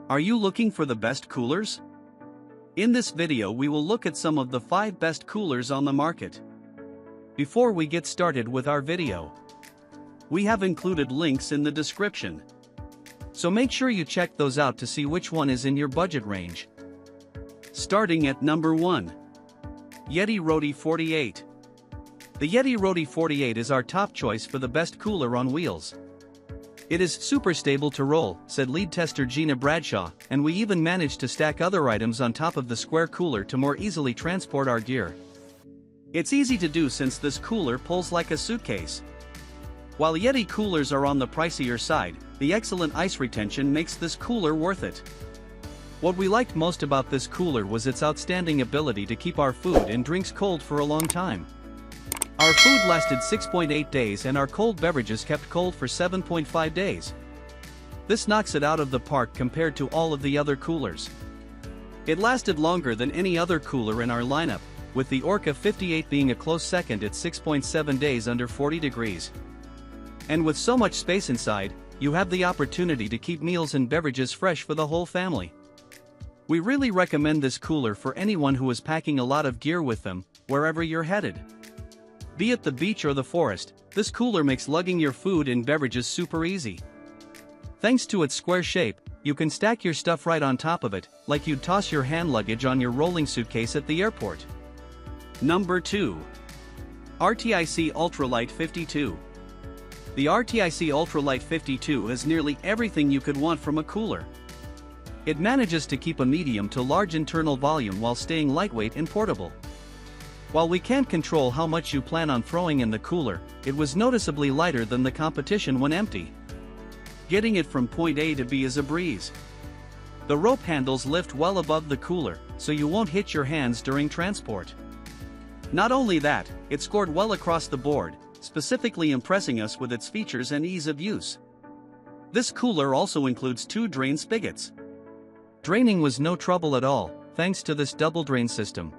Are you looking for the best coolers? In this video we will look at some of the 5 best coolers on the market. Before we get started with our video, we have included links in the description. So make sure you check those out to see which one is in your budget range. Starting at number 1. Yeti Roadie 48. The Yeti Roadie 48 is our top choice for the best cooler on wheels. It is super stable to roll, said lead tester Gina Bradshaw, and we even managed to stack other items on top of the square cooler to more easily transport our gear. It's easy to do since this cooler pulls like a suitcase. While Yeti coolers are on the pricier side, the excellent ice retention makes this cooler worth it. What we liked most about this cooler was its outstanding ability to keep our food and drinks cold for a long time. Our food lasted 6.8 days and our cold beverages kept cold for 7.5 days. This knocks it out of the park compared to all of the other coolers. It lasted longer than any other cooler in our lineup, with the Orca 58 being a close second at 6.7 days under 40 degrees. And with so much space inside, you have the opportunity to keep meals and beverages fresh for the whole family. We really recommend this cooler for anyone who is packing a lot of gear with them, wherever you're headed. Be it the beach or the forest, this cooler makes lugging your food and beverages super easy. Thanks to its square shape, you can stack your stuff right on top of it, like you'd toss your hand luggage on your rolling suitcase at the airport. Number 2. RTIC Ultralight 52. The RTIC Ultralight 52 has nearly everything you could want from a cooler. It manages to keep a medium to large internal volume while staying lightweight and portable. While we can't control how much you plan on throwing in the cooler, it was noticeably lighter than the competition when empty. Getting it from point A to B is a breeze. The rope handles lift well above the cooler, so you won't hit your hands during transport. Not only that, it scored well across the board, specifically impressing us with its features and ease of use. This cooler also includes 2 drain spigots. Draining was no trouble at all, thanks to this double drain system.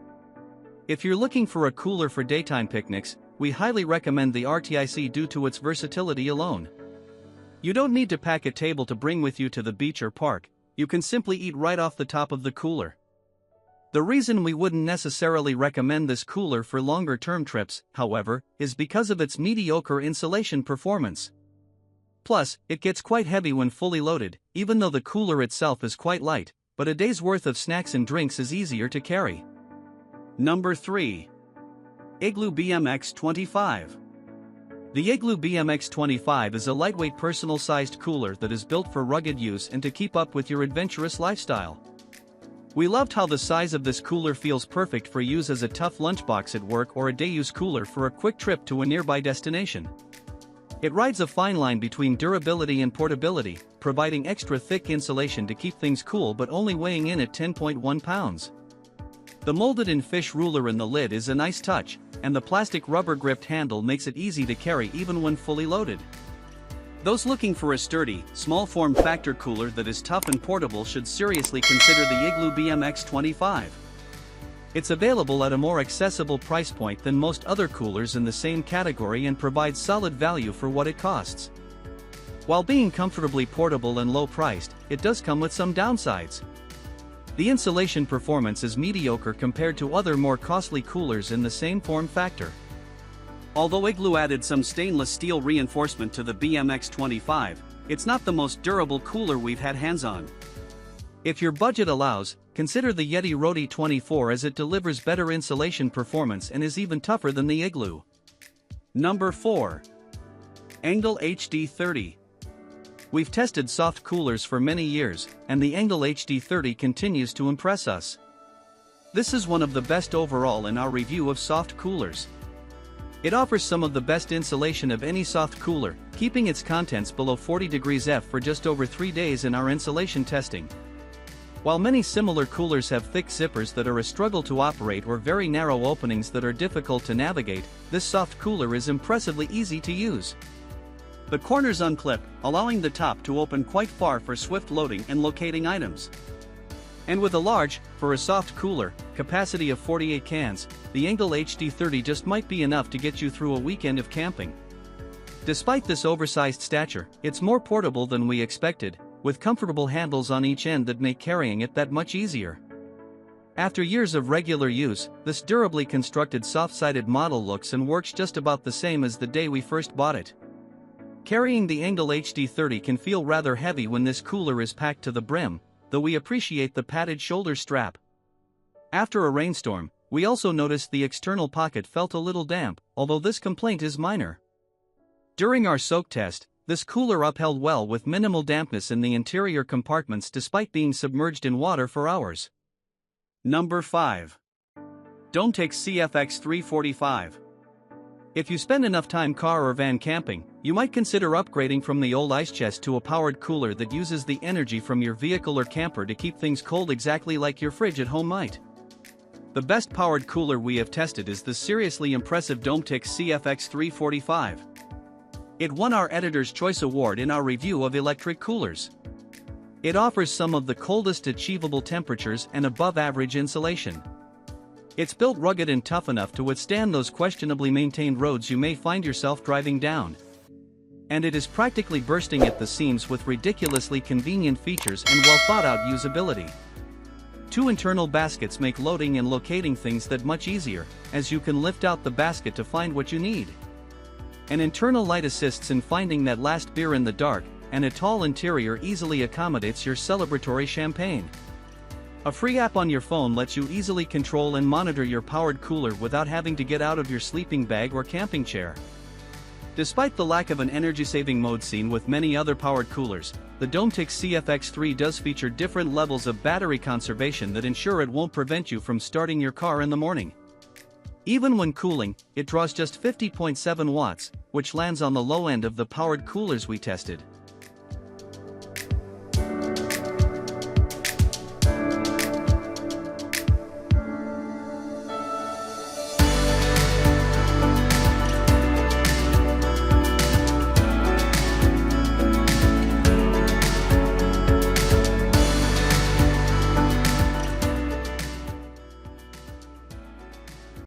If you're looking for a cooler for daytime picnics, we highly recommend the RTIC due to its versatility alone. You don't need to pack a table to bring with you to the beach or park, you can simply eat right off the top of the cooler. The reason we wouldn't necessarily recommend this cooler for longer term trips, however, is because of its mediocre insulation performance. Plus, it gets quite heavy when fully loaded, even though the cooler itself is quite light, but a day's worth of snacks and drinks is easier to carry. Number 3. Igloo BMX 25. The Igloo BMX 25 is a lightweight personal-sized cooler that is built for rugged use and to keep up with your adventurous lifestyle. We loved how the size of this cooler feels perfect for use as a tough lunchbox at work or a day-use cooler for a quick trip to a nearby destination. It rides a fine line between durability and portability, providing extra thick insulation to keep things cool but only weighing in at 10.1 pounds. The molded-in fish ruler in the lid is a nice touch, and the plastic rubber-gripped handle makes it easy to carry even when fully loaded. Those looking for a sturdy, small form factor cooler that is tough and portable should seriously consider the Igloo BMX 25. It's available at a more accessible price point than most other coolers in the same category and provides solid value for what it costs. While being comfortably portable and low-priced, it does come with some downsides. The insulation performance is mediocre compared to other more costly coolers in the same form factor. Although Igloo added some stainless steel reinforcement to the BMX 25, it's not the most durable cooler we've had hands on. If your budget allows, consider the Yeti Roadie 24 as it delivers better insulation performance and is even tougher than the Igloo. Number 4. Engel HD30. We've tested soft coolers for many years, and the Engel HD30 continues to impress us. This is one of the best overall in our review of soft coolers. It offers some of the best insulation of any soft cooler, keeping its contents below 40 degrees F for just over 3 days in our insulation testing. While many similar coolers have thick zippers that are a struggle to operate or very narrow openings that are difficult to navigate, this soft cooler is impressively easy to use. The corners unclip, allowing the top to open quite far for swift loading and locating items. And with a large, for a soft cooler, capacity of 48 cans, the Engel HD30 just might be enough to get you through a weekend of camping. Despite this oversized stature, it's more portable than we expected, with comfortable handles on each end that make carrying it that much easier. After years of regular use, this durably constructed soft-sided model looks and works just about the same as the day we first bought it. Carrying the Engel HD30 can feel rather heavy when this cooler is packed to the brim, though we appreciate the padded shoulder strap. After a rainstorm, we also noticed the external pocket felt a little damp, although this complaint is minor. During our soak test, this cooler upheld well with minimal dampness in the interior compartments despite being submerged in water for hours. Number 5. Dometic CFX3 If you spend enough time car or van camping, you might consider upgrading from the old ice chest to a powered cooler that uses the energy from your vehicle or camper to keep things cold exactly like your fridge at home might. The best powered cooler we have tested is the seriously impressive Dometic CFX3 It won our Editor's Choice Award in our review of electric coolers. It offers some of the coldest achievable temperatures and above-average insulation. It's built rugged and tough enough to withstand those questionably maintained roads you may find yourself driving down. And it is practically bursting at the seams with ridiculously convenient features and well-thought-out usability. 2 internal baskets make loading and locating things that much easier, as you can lift out the basket to find what you need. An internal light assists in finding that last beer in the dark, and a tall interior easily accommodates your celebratory champagne. A free app on your phone lets you easily control and monitor your powered cooler without having to get out of your sleeping bag or camping chair. Despite the lack of an energy-saving mode seen with many other powered coolers, the Dometic CFX3 does feature different levels of battery conservation that ensure it won't prevent you from starting your car in the morning. Even when cooling, it draws just 50.7 watts, which lands on the low end of the powered coolers we tested.